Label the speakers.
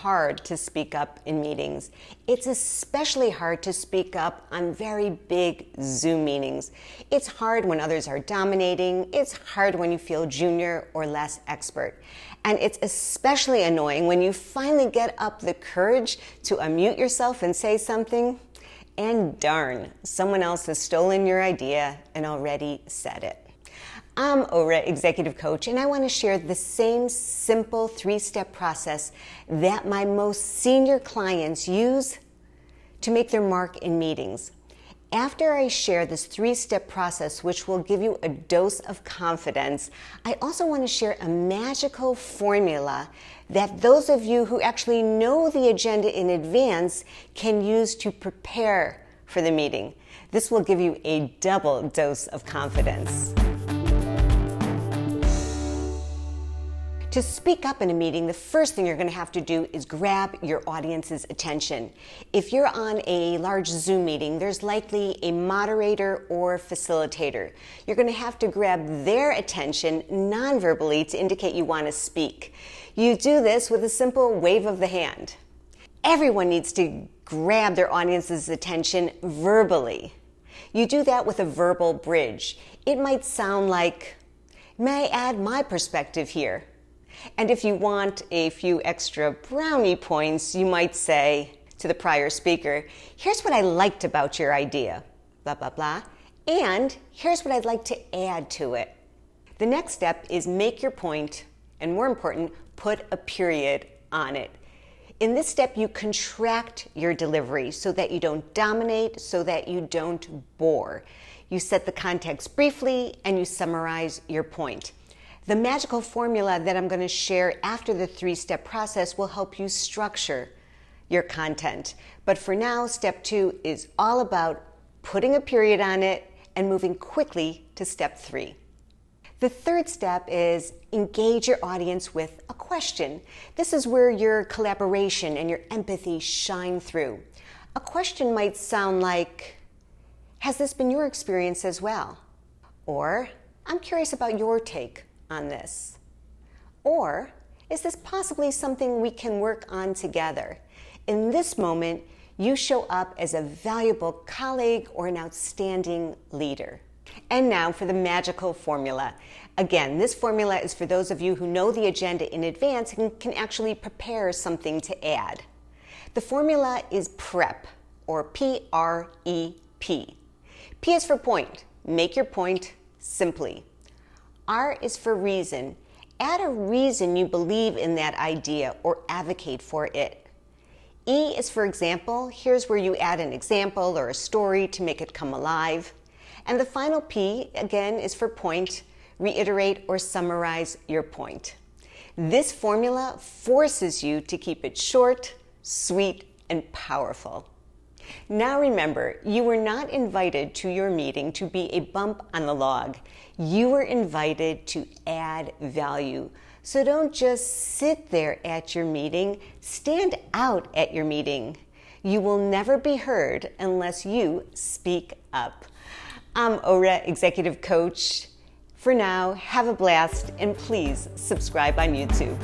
Speaker 1: hard to speak up in meetings. It's especially hard to speak up on very big Zoom meetings. It's hard when others are dominating. It's hard when you feel junior or less expert. And it's especially annoying when you finally get up the courage to unmute yourself and say something, and darn, someone else has stolen your idea and already said it. I'm Ora, Executive Coach, and I want to share the same simple 3-step process that my most senior clients use to make their mark in meetings. After I share this 3-step process, which will give you a dose of confidence, I also want to share a magical formula that those of you who actually know the agenda in advance can use to prepare for the meeting. This will give you a double dose of confidence. To speak up in a meeting, the first thing you're going to have to do is grab your audience's attention. If you're on a large Zoom meeting, there's likely a moderator or facilitator. You're going to have to grab their attention non-verbally to indicate you want to speak. You do this with a simple wave of the hand. Everyone needs to grab their audience's attention verbally. You do that with a verbal bridge. It might sound like, "May I add my perspective here?" And if you want a few extra brownie points, you might say to the prior speaker, "Here's what I liked about your idea, blah, blah, blah, and here's what I'd like to add to it." The next step is make your point, and more important, put a period on it. In this step, you contract your delivery so that you don't dominate, so that you don't bore. You set the context briefly, and you summarize your point. The magical formula that I'm going to share after the 3-step process will help you structure your content. But for now, step 2 is all about putting a period on it and moving quickly to step 3. The third step is engage your audience with a question. This is where your collaboration and your empathy shine through. A question might sound like, "Has this been your experience as well?" Or, "I'm curious about your take on this." Or, "Is this possibly something we can work on together?" In this moment, you show up as a valuable colleague or an outstanding leader. And now for the magical formula. Again, this formula is for those of you who know the agenda in advance and can actually prepare something to add. The formula is PREP, or P-R-E-P. P is for point. Make your point simply. R is for reason. Add a reason you believe in that idea or advocate for it. E is for example. Here's where you add an example or a story to make it come alive. And the final P, again, is for point. Reiterate or summarize your point. This formula forces you to keep it short, sweet, and powerful. Now remember, you were not invited to your meeting to be a bump on the log. You were invited to add value. So don't just sit there at your meeting, stand out at your meeting. You will never be heard unless you speak up. I'm Ora, Executive Coach. For now, have a blast and please subscribe on YouTube.